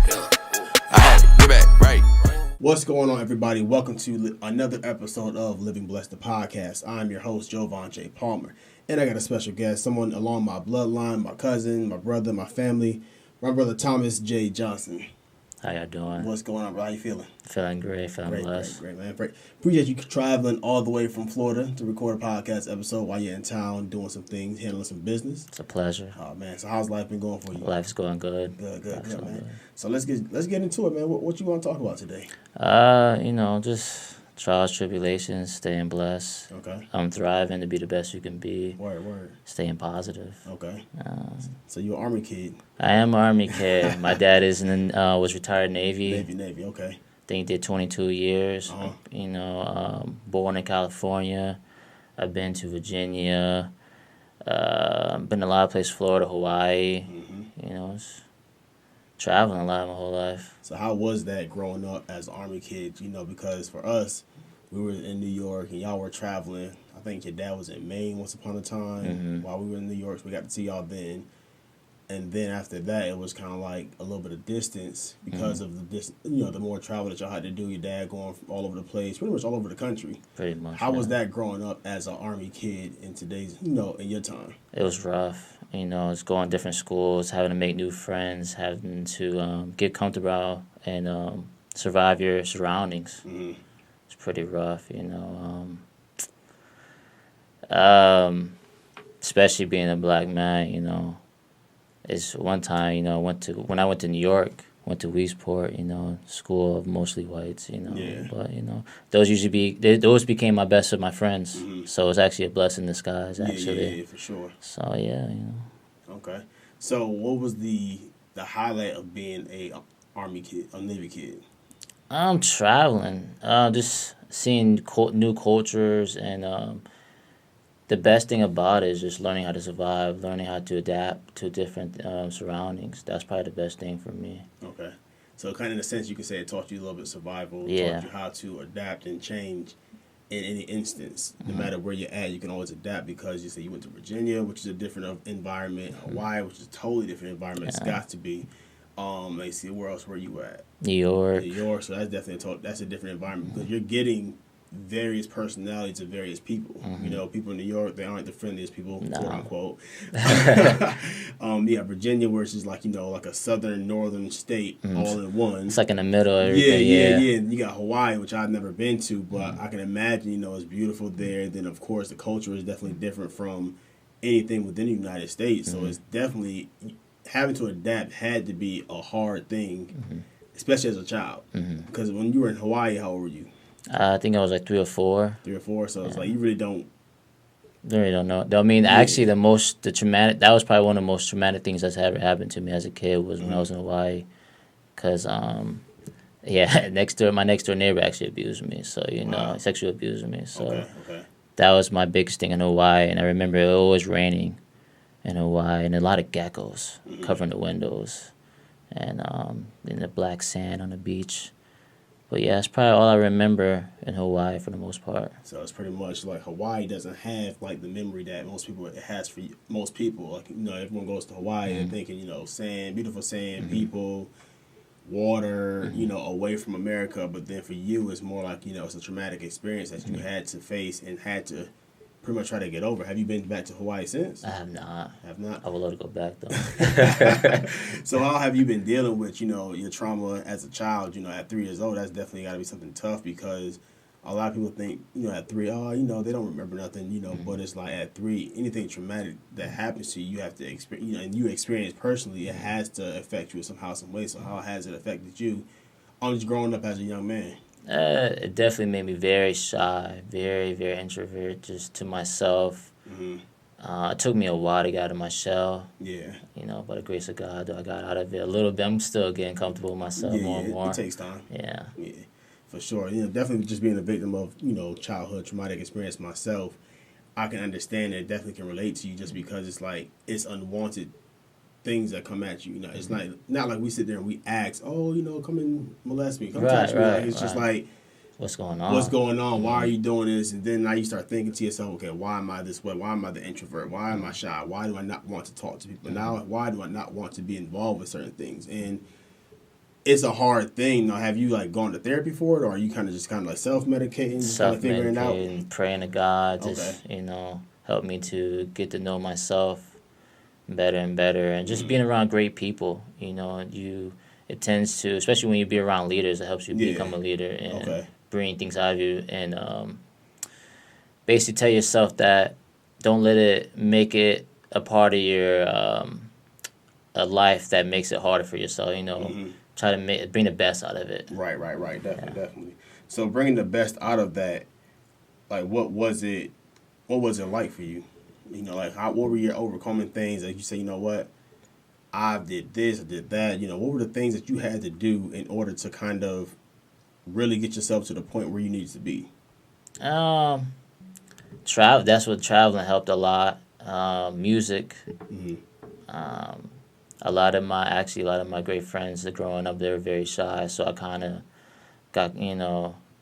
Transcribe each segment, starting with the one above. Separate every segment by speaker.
Speaker 1: I had to get back right.
Speaker 2: What's going on, everybody? Welcome to another episode of Living Blessed, the podcast. I'm your host, Jovan J. Palmer, and I got a special guest, someone along my bloodline, my cousin, my brother, my family, my brother Thomas J. Johnson.
Speaker 3: How y'all doing?
Speaker 2: What's going on, bro? How you feeling?
Speaker 3: Feeling great, feeling blessed.
Speaker 2: Great, man. Appreciate you traveling all the way from Florida to record a podcast episode while you're in town doing some things, handling some business.
Speaker 3: It's a pleasure.
Speaker 2: Oh, man. So how's life been going for you?
Speaker 3: Life's going good.
Speaker 2: Good, man. So let's get into it, man. What you want to talk about today?
Speaker 3: Just trials, tribulations, staying blessed.
Speaker 2: Okay.
Speaker 3: Thriving to be the best you can be.
Speaker 2: Word.
Speaker 3: Staying positive.
Speaker 2: Okay. So you're an Army kid.
Speaker 3: I am an Army kid. My dad was retired Navy.
Speaker 2: Navy, okay.
Speaker 3: I think he did 22 years.
Speaker 2: Uh-huh.
Speaker 3: Born in California. I've been to Virginia. Been a lot of places, Florida, Hawaii.
Speaker 2: Mm-hmm.
Speaker 3: Traveling a lot my whole life.
Speaker 2: So how was that growing up as an Army kid? Because for us, we were in New York and y'all were traveling. I think your dad was in Maine once upon a time.
Speaker 3: Mm-hmm.
Speaker 2: While we were in New York, so we got to see y'all then. And then after that, it was kind of like a little bit of distance because of the more travel that y'all had to do. Your dad going all over the place, pretty much all over the country.
Speaker 3: Pretty much.
Speaker 2: How was that growing up as an Army kid in today's, in your time?
Speaker 3: It was rough. It's going to different schools, having to make new friends, having to get comfortable and survive your surroundings.
Speaker 2: Mm-hmm.
Speaker 3: It's pretty rough, especially being a black man, It's one time, when I went to New York, went to Weesport, school of mostly whites,
Speaker 2: Yeah.
Speaker 3: But, those became my best of my friends.
Speaker 2: Mm-hmm.
Speaker 3: So it's actually a blessing in disguise, actually.
Speaker 2: Yeah, for sure.
Speaker 3: So, yeah,
Speaker 2: Okay. So what was the highlight of being a Navy kid?
Speaker 3: I'm traveling, just seeing new cultures, and the best thing about it is just learning how to survive, learning how to adapt to different surroundings. That's probably the best thing for me.
Speaker 2: Okay. So kind of in a sense, you could say it taught you a little bit of survival,
Speaker 3: Yeah.
Speaker 2: taught you how to adapt and change in any instance. No matter where you're at, you can always adapt because you say you went to Virginia, which is a different environment, Hawaii, which is a totally different environment. It's got to be. Let's see, where else were you at?
Speaker 3: New York.
Speaker 2: So that's definitely that's a different environment because you're getting various personalities of various people. People in New York, they aren't the friendliest people, quote unquote. Virginia, where it's just like a southern, northern state all in one.
Speaker 3: It's like in the middle of everything.
Speaker 2: Yeah. And you got Hawaii, which I've never been to, but I can imagine, it's beautiful there. Then, of course, the culture is definitely different from anything within the United States. So it's definitely, having to adapt had to be a hard thing, especially as a child. Because when you were in Hawaii, how old were you?
Speaker 3: I think I was like 3 or 4.
Speaker 2: 3 or 4, so it's like you really don't.
Speaker 3: I really don't know. I mean, actually, that was probably one of the most traumatic things that's ever happened to me as a kid was when I was in Hawaii. Because, my next door neighbor actually abused me. So,
Speaker 2: Wow.
Speaker 3: sexually abused me. So
Speaker 2: Okay.
Speaker 3: that was my biggest thing in Hawaii. And I remember it always raining in Hawaii and a lot of geckos covering the windows. And in the black sand on the beach. But yeah, it's probably all I remember in Hawaii for the most part.
Speaker 2: So it's pretty much like Hawaii doesn't have like the memory that it has for most people. Like everyone goes to Hawaii and thinking sand, beautiful sand, people, water, away from America. But then for you, it's more like it's a traumatic experience that you had to face and had to pretty much try to get over. Have you been back to Hawaii since?
Speaker 3: I have not. I would love to go back though.
Speaker 2: So how have you been dealing with your trauma as a child? At 3 years old, that's definitely got to be something tough because a lot of people think at 3, they don't remember nothing, But it's like at 3, anything traumatic that happens to you, you have to experience, and you experience personally, it has to affect you somehow, some way. So how has it affected you on just growing up as a young man?
Speaker 3: It definitely made me very shy, very, very introvert, just to myself. It took me a while to get out of my shell.
Speaker 2: Yeah.
Speaker 3: By the grace of God, I got out of it a little bit. I'm still getting comfortable with myself more and more.
Speaker 2: It takes time.
Speaker 3: Yeah.
Speaker 2: Yeah, for sure. Definitely just being a victim of, childhood traumatic experience myself, I can understand it, definitely can relate to you just because it's like, it's unwanted things that come at you. It's not like we sit there and we ask, come and molest me, come touch me. It's just like,
Speaker 3: what's going on?
Speaker 2: Why are you doing this? And then now you start thinking to yourself, okay, why am I this way? Why am I the introvert? Why am I shy? Why do I not want to talk to people? Now, why do I not want to be involved with certain things? And it's a hard thing. Now, have you like gone to therapy for it, or are you kind of like self medicating, just kind of figuring it out?
Speaker 3: Self-medicating, praying to God,
Speaker 2: Okay.
Speaker 3: just, help me to get to know myself better and better, and just being around great people. It tends to, especially when you be around leaders, it helps you
Speaker 2: Yeah.
Speaker 3: become a leader and
Speaker 2: Okay.
Speaker 3: bring things out of you, and basically tell yourself that don't let it make it a part of your a life that makes it harder for yourself. Try to bring the best out of it.
Speaker 2: Right. Definitely. So bringing the best out of that, like what was it? What was it like for you? Like what were your overcoming things that you say, you know what, I did this, I did that. What were the things that you had to do in order to kind of really get yourself to the point where you needed to be?
Speaker 3: Travel. That's what traveling helped a lot. Music.
Speaker 2: Mm-hmm.
Speaker 3: A lot of my great friends that growing up, they were very shy, so I kind of got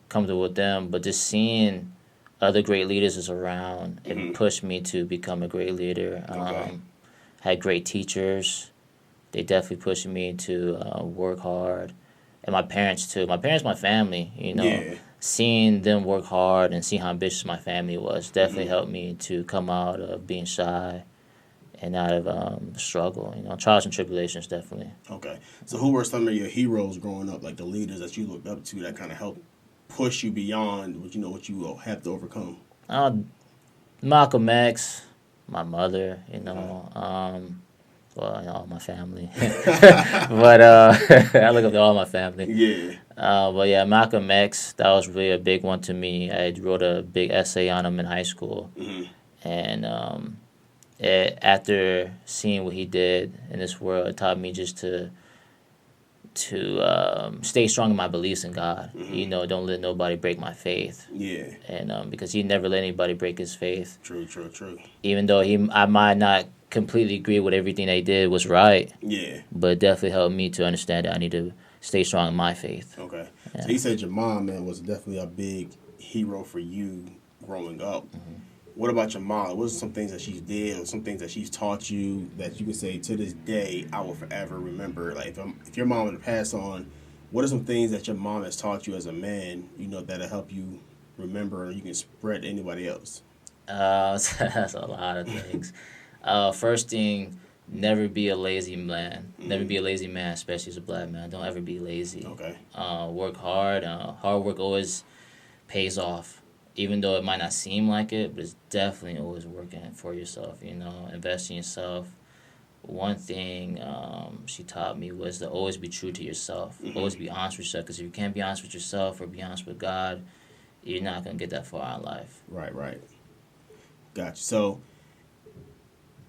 Speaker 3: comfortable with them. But just seeing other great leaders is around, it pushed me to become a great leader.
Speaker 2: Okay.
Speaker 3: Had great teachers. They definitely pushed me to work hard, and my parents too. My parents, my family.
Speaker 2: Yeah.
Speaker 3: Seeing them work hard and seeing how ambitious my family was definitely helped me to come out of being shy and out of struggle. Trials and tribulations, definitely.
Speaker 2: Okay. So who were some of your heroes growing up, like the leaders that you looked up to that kind of helped push you beyond what you will have to overcome?
Speaker 3: Malcolm X, my mother, all my family. But I look up to all my family.
Speaker 2: Yeah.
Speaker 3: But yeah, Malcolm X, that was really a big one to me. I wrote a big essay on him in high school. And after seeing what he did in this world, it taught me just to stay strong in my beliefs in God. Don't let nobody break my faith.
Speaker 2: Yeah.
Speaker 3: And because he never let anybody break his faith.
Speaker 2: True.
Speaker 3: Even though I might not completely agree with everything they did was right.
Speaker 2: Yeah.
Speaker 3: But it definitely helped me to understand that I need to stay strong in my faith.
Speaker 2: Okay.
Speaker 3: Yeah.
Speaker 2: So he said your mom, man, was definitely a big hero for you growing up. What about your mom? What are some things that she did or some things that she's taught you that you can say to this day, I will forever remember? Like if your mom were to pass on, what are some things that your mom has taught you as a man, that'll help you remember or you can spread to anybody else?
Speaker 3: That's a lot of things. First thing, never be a lazy man. Never be a lazy man, especially as a black man. Don't ever be lazy.
Speaker 2: Okay.
Speaker 3: Work hard. Hard work always pays off. Even though it might not seem like it, but it's definitely always working for yourself, invest in yourself. One thing she taught me was to always be true to yourself. Always be honest with yourself, because if you can't be honest with yourself or be honest with God, you're not going to get that far in life.
Speaker 2: Right. Gotcha. So,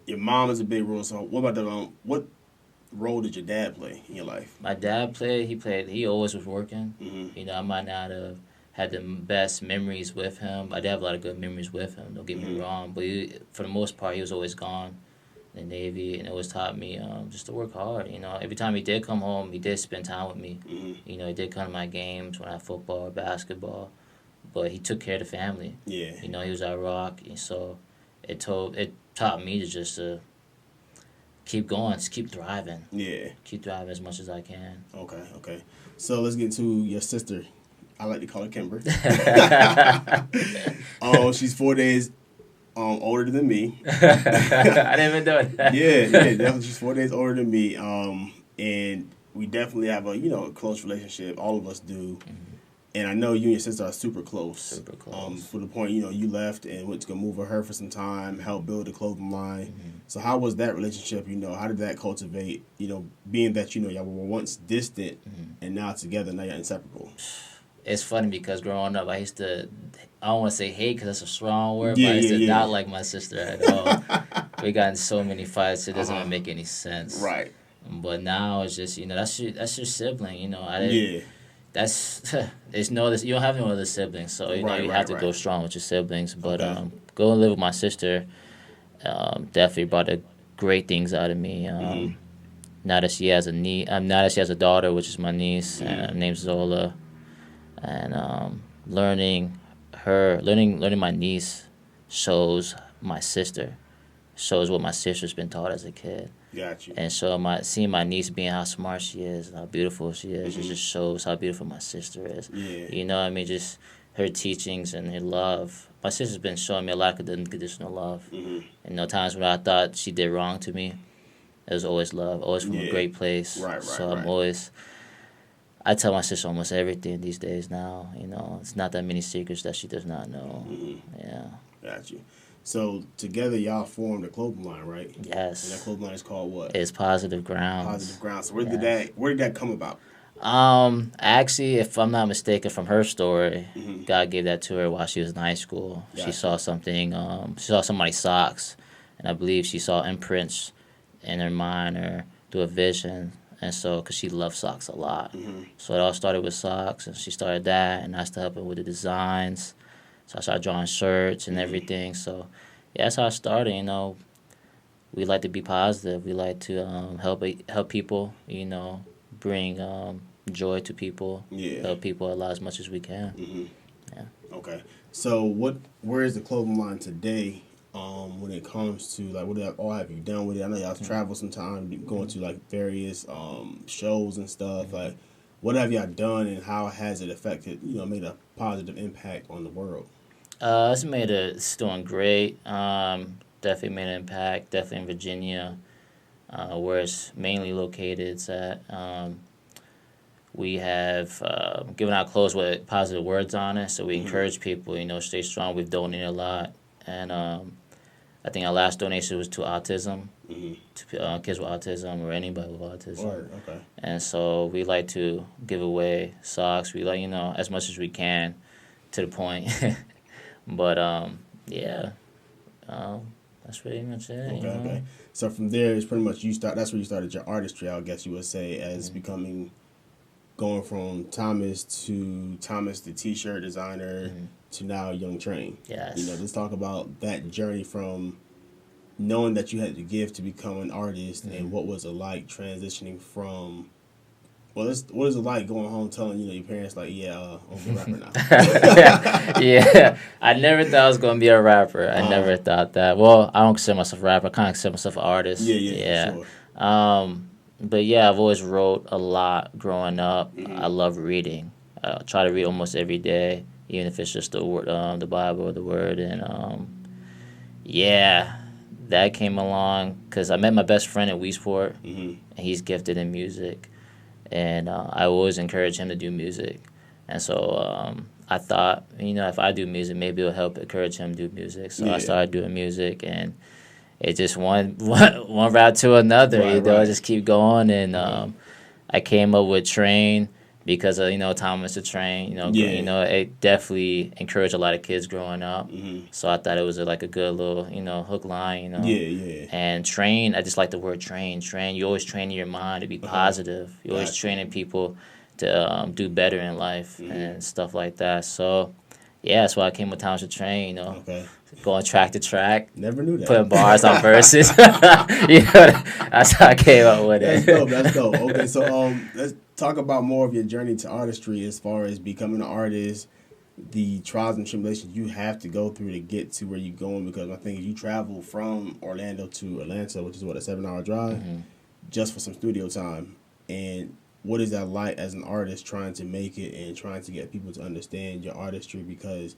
Speaker 2: your mom is a big role. So, what about what role did your dad play in your life?
Speaker 3: My dad he always was working. I might not have had the best memories with him. I did have a lot of good memories with him, don't get me wrong. But for the most part, he was always gone in the Navy, and it always taught me just to work hard. Every time he did come home, he did spend time with me. He did come to my games when I had football or basketball. But he took care of the family.
Speaker 2: Yeah.
Speaker 3: He was our rock. And so it taught me to just keep going, just keep thriving.
Speaker 2: Yeah.
Speaker 3: Keep thriving as much as I can.
Speaker 2: Okay. So let's get to your sister. I like to call her Kimber. She's 4 days older than me.
Speaker 3: I didn't even know that.
Speaker 2: Yeah, definitely. She's 4 days older than me. And we definitely have a close relationship. All of us do. And I know you and your sister are super close.
Speaker 3: Super close.
Speaker 2: To the point, you left and went to go move with her for some time, help build a clothing line. So how was that relationship? How did that cultivate? Being that y'all were once distant and now together, now you're inseparable.
Speaker 3: It's funny because growing up, I don't want to say hate because that's a strong word, but I used to not like my sister at all. We got in so many fights, it doesn't even make any sense.
Speaker 2: Right.
Speaker 3: But now it's just, that's your sibling,
Speaker 2: Yeah.
Speaker 3: You don't have no other siblings, so you have to go strong with your siblings. But go and live with my sister definitely brought great things out of me. Now that she has a daughter, which is my niece, and her name's Zola, and learning my niece shows my sister shows what my sister's been taught as a kid.
Speaker 2: Got you.
Speaker 3: And so seeing my niece being how smart she is and how beautiful she is,
Speaker 2: Mm-hmm.
Speaker 3: it just shows how beautiful my sister is.
Speaker 2: Yeah.
Speaker 3: You know what I mean? Just her teachings and her love. My sister's been showing me a lot of unconditional love.
Speaker 2: Mm-hmm.
Speaker 3: And times when I thought she did wrong to me, it was always love, always from a great place.
Speaker 2: Right.
Speaker 3: So I'm always, I tell my sister almost everything these days now. It's not that many secrets that she does not know.
Speaker 2: Mm-hmm.
Speaker 3: Yeah.
Speaker 2: Got you. So together y'all formed a clothing line, right?
Speaker 3: Yes.
Speaker 2: And that clothing line is called what?
Speaker 3: It's Positive Grounds.
Speaker 2: Positive Ground. So where did that come about?
Speaker 3: Actually, if I'm not mistaken from her story,
Speaker 2: Mm-hmm.
Speaker 3: God gave that to her while she was in high school.
Speaker 2: Gotcha.
Speaker 3: She saw something, she saw somebody's socks, and I believe she saw imprints in her mind or through a vision. And so, because she loved socks a lot.
Speaker 2: Mm-hmm.
Speaker 3: So it all started with socks, and she started that, and I started helping with the designs. So I started drawing shirts and everything. So, yeah, that's how I started, We like to be positive. We like to help people, bring joy to people,
Speaker 2: Yeah.
Speaker 3: help people a lot as much as we can.
Speaker 2: Mm-hmm.
Speaker 3: Yeah.
Speaker 2: Okay. So where is the clothing line today? When it comes to like what all have you done with it? I know y'all travel sometime, going to like various shows and stuff. Like, what have y'all done and how has it affected? Made a positive impact on the world.
Speaker 3: It's doing great. Definitely made an impact. Definitely in Virginia, where it's mainly located. It's at. We have given out clothes with positive words on it, so we encourage people. Stay strong. We've donated a lot, and I think our last donation was to autism, to kids with autism or anybody with autism.
Speaker 2: Word. Okay.
Speaker 3: And so we like to give away socks. We like as much as we can, to the point. But yeah, that's pretty much it.
Speaker 2: Okay. So from there, it's pretty much that's where you started your artistry. I guess you would say as going from Thomas the T-shirt designer to now Young Train.
Speaker 3: Yes.
Speaker 2: Let's talk about that journey from knowing that you had to give to become an artist and what was it like transitioning from. What is it like going home telling your parents like, I'm a rapper now?
Speaker 3: Yeah, I never thought I was gonna be a rapper. I never thought that. Well, I don't consider myself a rapper. I kind of consider myself an artist.
Speaker 2: Yeah. Sure.
Speaker 3: But yeah, I've always wrote a lot growing up. I love reading. I try to read almost every day, even if it's just the word, the Bible or the Word. And yeah, that came along because I met my best friend at Weesport, and he's gifted in music. And I always encourage him to do music. And so I thought, if I do music, maybe it'll help encourage him to do music. So I started doing music, and it just one route to another. I just keep going. And I came up with Train because of, Thomas the Train. It definitely encouraged a lot of kids growing up. So I thought it was a good little, hook line.
Speaker 2: Yeah.
Speaker 3: And train, I just like the word train. Train, you always training your mind to be positive. You're always training people to do better in life and stuff like that. So, yeah, that's why I came with Thomas the Train.
Speaker 2: Okay.
Speaker 3: Going track to track.
Speaker 2: Never knew that.
Speaker 3: Putting bars on verses. That's how I came up with it.
Speaker 2: That's dope. Okay, so let's talk about more of your journey to artistry as far as becoming an artist, the trials and tribulations you have to go through to get to where you're going, because I think if you travel from Orlando to Atlanta, which is a 7-hour drive, just for some studio time, and what is that like as an artist trying to make it and trying to get people to understand your artistry, because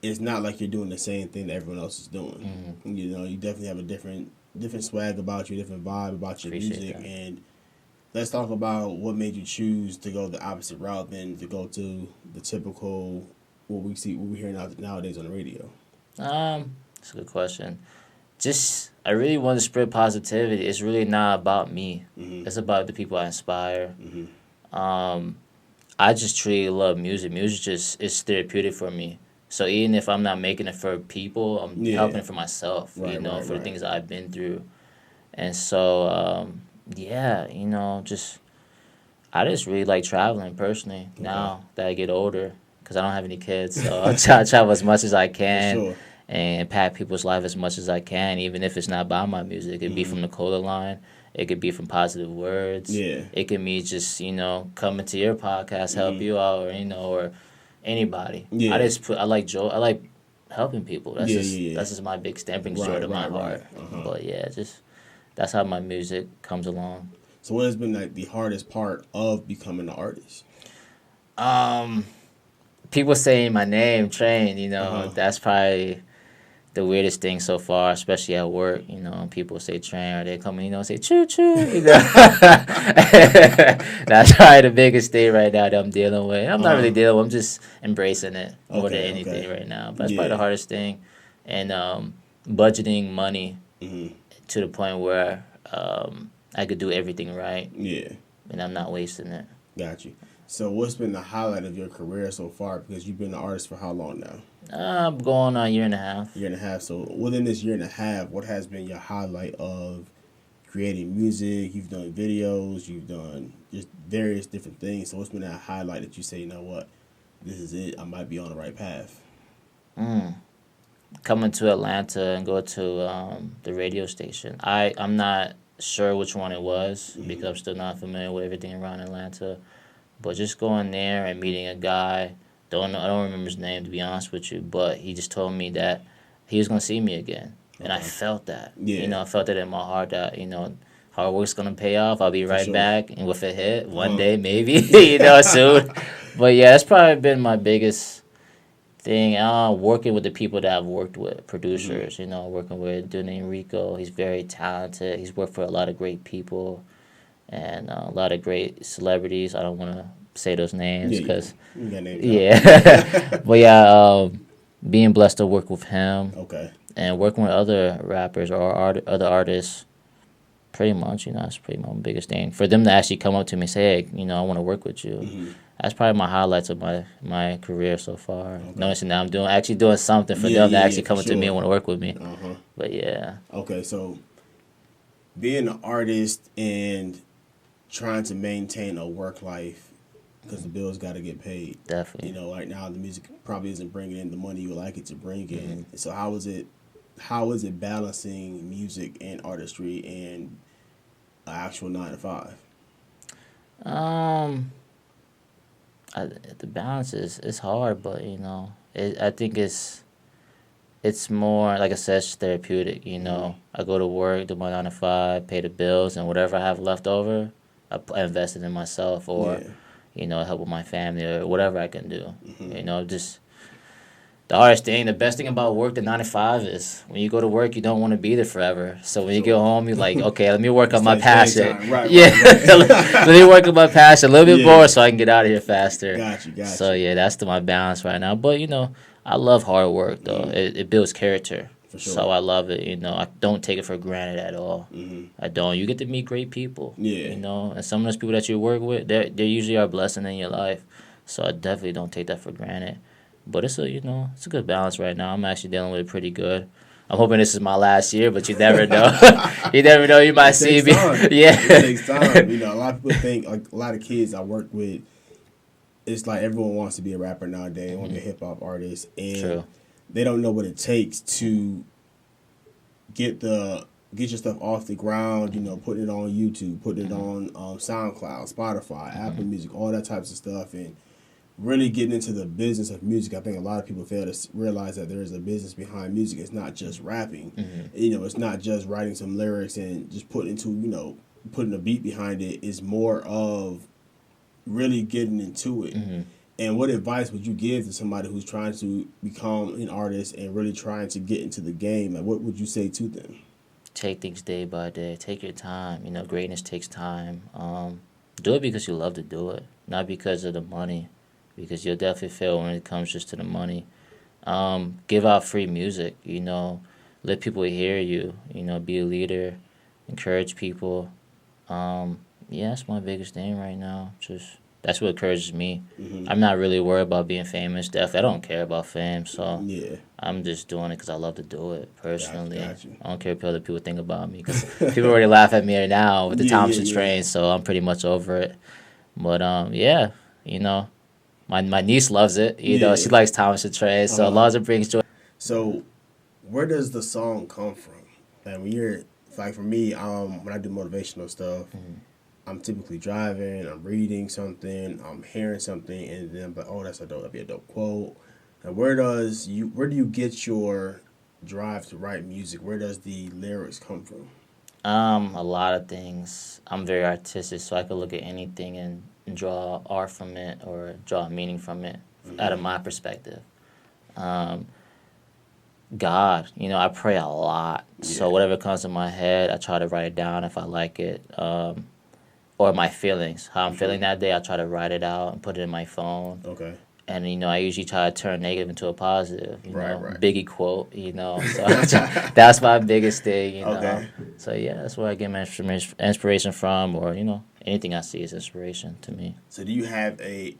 Speaker 2: it's not like you're doing the same thing that everyone else is doing. You definitely have a different swag about you, different vibe about your music.
Speaker 3: That.
Speaker 2: And let's talk about what made you choose to go the opposite route than to go to the typical what we hear nowadays on the radio.
Speaker 3: That's a good question. I really want to spread positivity. It's really not about me. It's about the people I inspire. I just truly love music. Music is therapeutic for me. So even if I'm not making it for people, I'm helping it for myself, for the things that I've been through. And so, I just really like traveling personally now that I get older, because I don't have any kids. So I try to travel as much as I can and impact people's life as much as I can, even if it's not about my music. It could be from the color line. It could be from positive words.
Speaker 2: Yeah.
Speaker 3: It could be just, coming to your podcast, help you out, or anybody.
Speaker 2: Yeah.
Speaker 3: I like joy. I like helping people. That's just my big thing. Brings joy to my heart. But yeah, just that's how my music comes along.
Speaker 2: So what has been like the hardest part of becoming an artist?
Speaker 3: People saying my name, Train. That's probably the weirdest thing so far, especially at work. People say Train, or they come in, say choo choo. That's probably the biggest thing right now that I'm dealing with. I'm not really dealing with. I'm just embracing it more than anything right now. But that's probably the hardest thing, and budgeting money to the point where I could do everything right.
Speaker 2: Yeah,
Speaker 3: and I'm not wasting it.
Speaker 2: Got you. So what's been the highlight of your career so far? Because you've been an artist for how long now?
Speaker 3: I'm going on a year and a half.
Speaker 2: Year and a half. So within this year and a half, what has been your highlight of creating music? You've done videos. You've done just various different things. So what's been that highlight that you say, you know what, this is it. I might be on the right path.
Speaker 3: Coming to Atlanta and go to the radio station. I'm not sure which one it was because I'm still not familiar with everything around Atlanta. But just going there and meeting a guy, I don't remember his name to be honest with you, but he just told me that he was gonna see me again, and I felt that. I felt it in my heart that hard work's gonna pay off. I'll be right back, and with a hit one day maybe, soon. But yeah, that's probably been my biggest thing. Working with the people that I've worked with, producers. Working with Dunne Rico. He's very talented. He's worked for a lot of great people. And a lot of great celebrities. I don't want to say those names because, but yeah, being blessed to work with him.
Speaker 2: Okay.
Speaker 3: And working with other rappers or other artists, pretty much, that's pretty much my biggest thing. For them to actually come up to me and say, hey, I want to work with you. That's probably my highlights of my career so far. Okay. Noticing that I'm actually doing something for them to actually come up to me and want to work with me. But yeah.
Speaker 2: Okay, so being an artist and trying to maintain a work life because the bills got to get paid.
Speaker 3: Definitely.
Speaker 2: Right now the music probably isn't bringing in the money you would like it to bring in. So how is it balancing music and artistry and an actual 9 to 5?
Speaker 3: The balance is hard, but I think it's more, like I said, it's therapeutic. I go to work, do my 9 to 5, pay the bills, and whatever I have left over, I invest it in myself or, help with my family or whatever I can do. Just the hardest thing, the best thing about work, the 9 to 5 is when you go to work, you don't want to be there forever. So when you get home, you're like, okay, let me work on my passion.
Speaker 2: Right.
Speaker 3: Let me work on my passion a little bit more so I can get out of here faster.
Speaker 2: Gotcha.
Speaker 3: So yeah, that's my balance right now. But I love hard work though. It builds character.
Speaker 2: For sure.
Speaker 3: So I love it. I don't take it for granted at all. I don't. You get to meet great people.
Speaker 2: Yeah.
Speaker 3: And some of those people that you work with, they usually are a blessing in your life. So I definitely don't take that for granted. But it's a good balance right now. I'm actually dealing with it pretty good. I'm hoping this is my last year, but you never know. You never know. You might see me. Yeah.
Speaker 2: It takes time. A lot of people think, like a lot of kids I work with, it's like everyone wants to be a rapper nowadays. They want to be a hip hop artist, and
Speaker 3: True.
Speaker 2: They don't know what it takes to get your stuff off the ground. Putting it on YouTube, putting it on SoundCloud, Spotify, Apple Music, all that types of stuff, and really getting into the business of music. I think a lot of people fail to realize that there is a business behind music. It's not just rapping. It's not just writing some lyrics and just putting a beat behind it. It's more of really getting into it. And what advice would you give to somebody who's trying to become an artist and really trying to get into the game? Like, what would you say to them?
Speaker 3: Take things day by day. Take your time. Greatness takes time. Do it because you love to do it, not because of the money. Because you'll definitely fail when it comes just to the money. Give out free music. Let people hear you. Be a leader. Encourage people. That's my biggest thing right now. That's what encourages me. I'm not really worried about being famous. Definitely, I don't care about fame. So I'm just doing it because I love to do it personally.
Speaker 2: Got you.
Speaker 3: I don't care what other people think about me because people already laugh at me right now with the Thompson Train. So I'm pretty much over it. But my niece loves it. She likes Thompson Train. So as long as it brings joy.
Speaker 2: So where does the song come from? And when you're like for me, when I do motivational stuff. I'm typically driving, I'm reading something, I'm hearing something, and then I'm like, oh, that'd be a dope quote. Now, where do you get your drive to write music? Where does the lyrics come from?
Speaker 3: A lot of things. I'm very artistic, so I could look at anything and draw art from it or draw meaning from it out of my perspective. Um, God, I pray a lot. So
Speaker 2: Yeah.
Speaker 3: whatever comes in my head, I try to write it down if I like it. Or my feelings, how I'm feeling that day, I try to write it out and put it in my phone.
Speaker 2: Okay.
Speaker 3: And I usually try to turn negative into a positive.
Speaker 2: Right.
Speaker 3: Biggie quote. So that's my biggest thing.
Speaker 2: Okay.
Speaker 3: So yeah, that's where I get my inspiration from, or anything I see is inspiration to me.
Speaker 2: So do you have an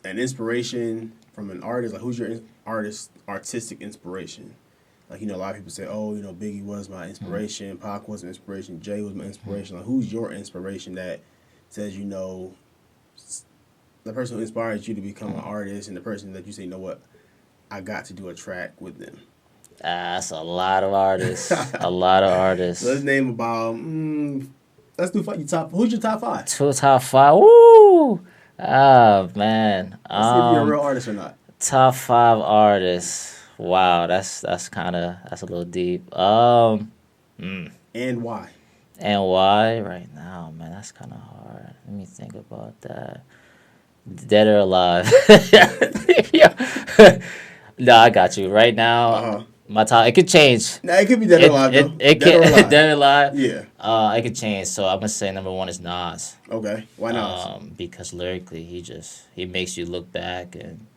Speaker 2: inspiration from an artist? Like, who's your artistic inspiration? Like, a lot of people say, oh, Biggie was my inspiration, Pac was an inspiration, Jay was my inspiration. Like, who's your inspiration that says, the person who inspires you to become an artist, and the person that you say, I got to do a track with them?
Speaker 3: That's a lot of artists. A lot of artists.
Speaker 2: So let's name about, let's do who's your top five?
Speaker 3: Top five. Woo! Oh, man.
Speaker 2: Let's see if you're a real artist or not.
Speaker 3: Top five artists. Wow, that's a little deep.
Speaker 2: And why?
Speaker 3: And why right now, man? That's kind of hard. Let me think about that. Dead or alive? Yeah. No, I got you. Right now, my top. It could change.
Speaker 2: Nah, it could be dead or alive.
Speaker 3: It can dead or alive.
Speaker 2: Yeah.
Speaker 3: It could change. So I'm gonna say number one is Nas.
Speaker 2: Okay. Why Nas?
Speaker 3: Because lyrically, he makes you look back and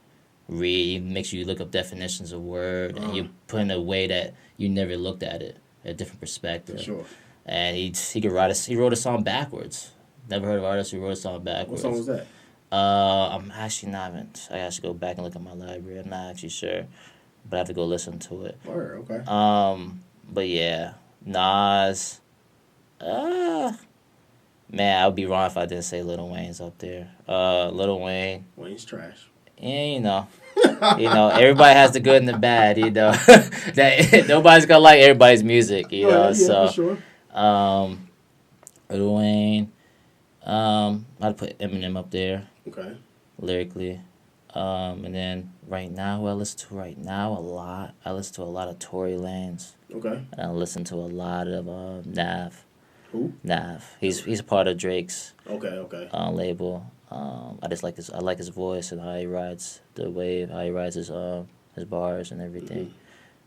Speaker 3: read. He makes you look up definitions of word, and you put in a way that you never looked at it, a different perspective.
Speaker 2: For sure.
Speaker 3: And he could write he wrote a song backwards. Never heard of an artist who wrote a song backwards.
Speaker 2: What song was that?
Speaker 3: I'm actually not. I have to go back and look at my library. I'm not actually sure, but I have to go listen to it.
Speaker 2: Okay.
Speaker 3: But yeah, Nas. Man, I would be wrong if I didn't say Lil Wayne's up there. Lil Wayne.
Speaker 2: Wayne's trash.
Speaker 3: Yeah, everybody has the good and the bad. That nobody's gonna like everybody's music.
Speaker 2: For sure.
Speaker 3: Lil Wayne. I'd put Eminem up there.
Speaker 2: Okay.
Speaker 3: Lyrically. And then right now, who I listen to right now a lot. I listen to a lot of Tory Lanez.
Speaker 2: Okay.
Speaker 3: And I listen to a lot of Nav.
Speaker 2: Who?
Speaker 3: Nav. He's a part of Drake's
Speaker 2: Okay.
Speaker 3: label. I just like I like his voice and how he rides the wave, how he rides his bars and everything. Mm-hmm.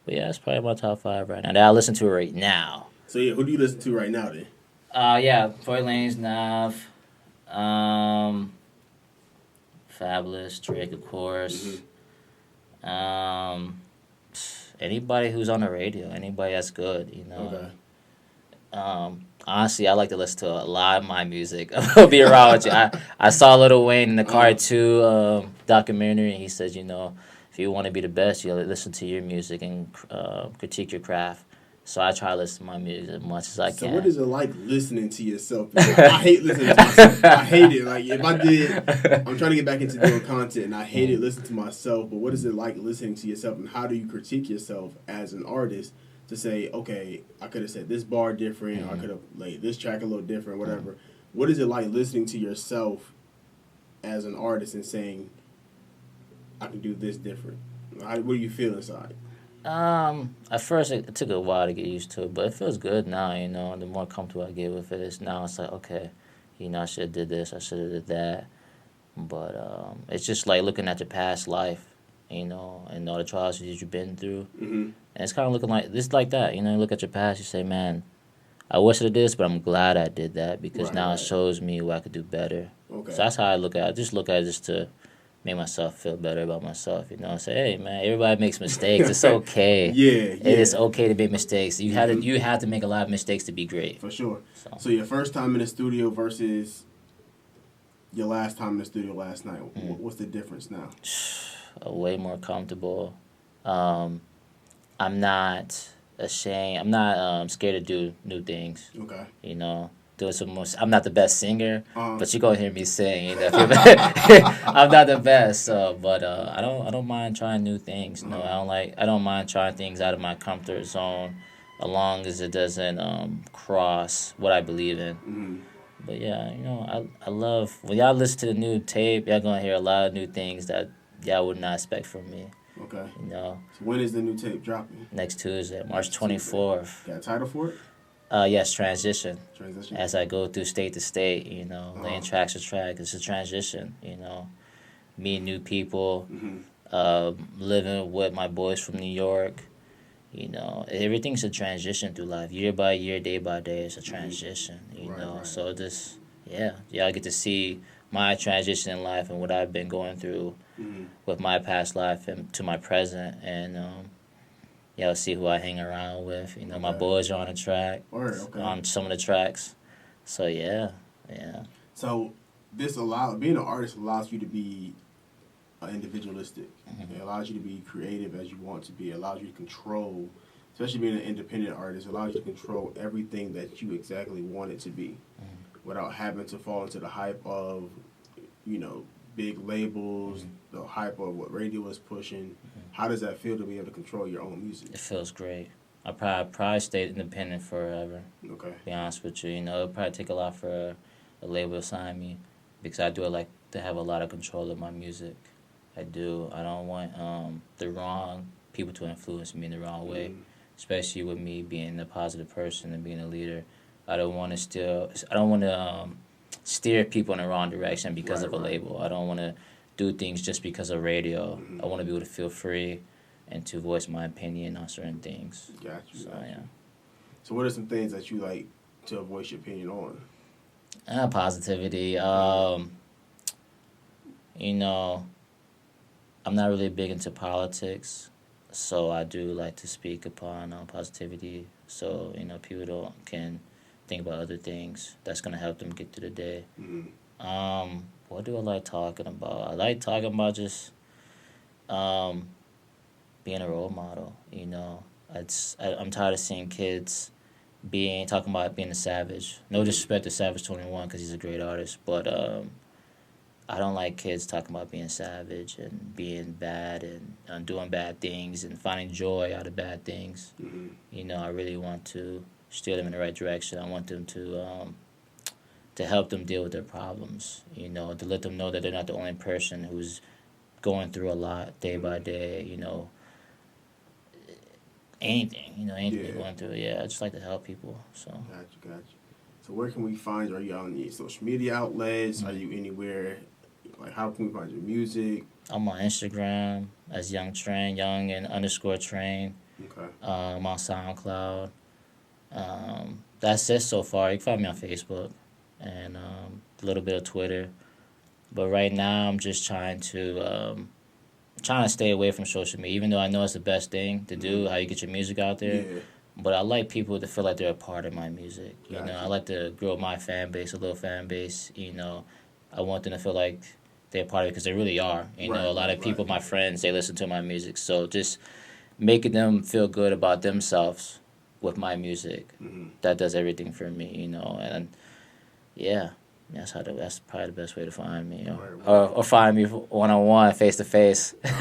Speaker 3: But yeah, it's probably my top five right now. That I listen to right now.
Speaker 2: So yeah, who do you listen to right now then?
Speaker 3: Yeah, Tory Lanez, Nav, Fabulous, Drake, of course. Mm-hmm. Anybody who's on the radio, anybody that's good,
Speaker 2: Okay.
Speaker 3: Honestly, I like to listen to a lot of my music. I'll be around with you. I saw Lil Wayne in the Car 2 documentary, and he says, if you want to be the best, you listen to your music and critique your craft. So I try to listen to my music as much as I can.
Speaker 2: So what is it like listening to yourself? I hate listening to myself. I hate it. Like, if I did, I'm trying to get back into doing content, and I hate it listening to myself. But what is it like listening to yourself, and how do you critique yourself as an artist to say, okay, I could have said this bar different, or I could have laid this track a little different, whatever. What is it like listening to yourself as an artist and saying, I can do this different? What do you feel inside?
Speaker 3: At first it took a while to get used to it, but it feels good now, the more comfortable I get with it. It's like, okay, I should have did this, I should have did that. But it's just like looking at your past life, and all the trials that you've been through.
Speaker 2: Mm-hmm.
Speaker 3: And it's kind of looking like that, you look at your past, you say, man, I wish I did this, but I'm glad I did that because now it shows me what I could do better.
Speaker 2: Okay.
Speaker 3: So that's how I look at it. I just look at it just to make myself feel better about myself, Say, hey, man, everybody makes mistakes. It's okay.
Speaker 2: It
Speaker 3: is okay to make mistakes. You have to make a lot of mistakes to be great.
Speaker 2: For sure. So your first time in the studio versus your last time in the studio last night, what's the difference now?
Speaker 3: Way more comfortable. I'm not ashamed. I'm not scared to do new things.
Speaker 2: Okay.
Speaker 3: Doing some more. I'm not the best singer, but you're gonna hear me sing. I'm not the best, but I don't mind trying new things. I don't mind trying things out of my comfort zone, as long as it doesn't cross what I believe in.
Speaker 2: Mm-hmm.
Speaker 3: But yeah, I love when y'all listen to the new tape. Y'all gonna hear a lot of new things that y'all would not expect from me.
Speaker 2: Okay.
Speaker 3: You know,
Speaker 2: So when is the new tape dropping?
Speaker 3: next Tuesday, March 24th.
Speaker 2: Got a title for it?
Speaker 3: Yes, transition.
Speaker 2: Transition.
Speaker 3: As I go through state to state, you know, laying tracks to track, it's a transition. You know, meeting new people, living with my boys from New York. You know, everything's a transition through life. Year by year, day by day, it's a transition. You know,
Speaker 2: Right.
Speaker 3: so just y'all get to see my transition in life and what I've been going through with my past life and to my present, and y'all see who I hang around with. You know, my boys are on the track, on some of the tracks. So yeah.
Speaker 2: So being an artist allows you to be individualistic. It allows you to be creative as you want to be. It allows you to control, especially being an independent artist, it allows you to control everything that you exactly want it to be without having to fall into the hype of, big labels, the hype of what radio is pushing. How does that feel to be able to control your own music?
Speaker 3: It feels great. I probably stayed independent forever.
Speaker 2: Okay.
Speaker 3: To be honest with you, it'll probably take a lot for a label to sign me, because I do like to have a lot of control of my music. I do. I don't want the wrong people to influence me in the wrong way, especially with me being a positive person and being a leader. I don't want to steer people in the wrong direction because of a label. I don't want to do things just because of radio. I want to be able to feel free and to voice my opinion on certain things.
Speaker 2: Got you.
Speaker 3: Yeah.
Speaker 2: So what are some things that you like to voice your opinion on?
Speaker 3: Positivity. I'm not really big into politics, so I do like to speak upon positivity, so people can think about other things that's gonna help them get through the day. What do I like talking about? I like talking about just being a role model. I'm tired of seeing kids talking about being a savage. No disrespect to Savage 21 because he's a great artist, but I don't like kids talking about being savage and being bad and doing bad things and finding joy out of bad things. I really want to steer them in the right direction. I want them to help them deal with their problems, to let them know that they're not the only person who's going through a lot day by day, anything they're going through. I just like to help people. So.
Speaker 2: Gotcha. So where can we find you? Are you on any social media outlets? Are you anywhere? Like, how can we find your music?
Speaker 3: I'm on Instagram as Young Train, Young and _Train.
Speaker 2: Okay.
Speaker 3: I'm on SoundCloud. That's it so far. You can find me on Facebook and a little bit of Twitter. But right now, I'm just trying to stay away from social media, even though I know it's the best thing to do, how you get your music out there.
Speaker 2: Yeah.
Speaker 3: But I like people to feel like they're a part of my music.
Speaker 2: Gotcha.
Speaker 3: I like to grow my fan base, a little fan base. I want them to feel like they're part of it because they really are. A lot of people, my friends, they listen to my music. So just making them feel good about themselves with my music, that does everything for me. And that's probably the best way to find me, or find me one-on-one, face-to-face.
Speaker 2: And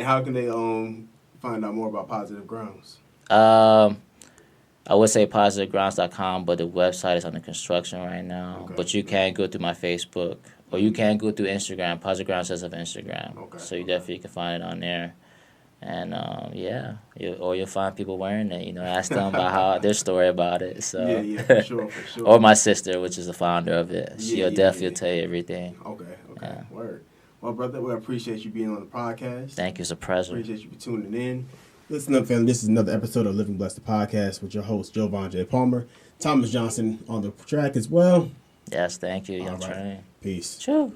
Speaker 2: how can they find out more about Positive Grounds?
Speaker 3: I would say positivegrounds.com, but the website is under construction right now.
Speaker 2: Okay.
Speaker 3: But you can go through my Facebook, or you can go through Instagram. Positive Grounds says of Instagram,
Speaker 2: Okay.
Speaker 3: So you definitely can find it on there. And you'll find people wearing it. Ask them about their story about it. So
Speaker 2: Yeah, for sure.
Speaker 3: or my sister, which is the founder of it. She'll definitely tell you everything.
Speaker 2: Okay.
Speaker 3: Yeah.
Speaker 2: Word. Well, brother, we appreciate you being on the podcast.
Speaker 3: Thank you. It's a pleasure.
Speaker 2: Appreciate you for tuning in. Listen up, family. This is another episode of Living Blessed, the podcast with your host, Jovan J. Palmer. Thomas Johnson on the track as well.
Speaker 3: Yes, thank you, Young
Speaker 2: All right.
Speaker 3: Train.
Speaker 2: Peace.
Speaker 3: Choo.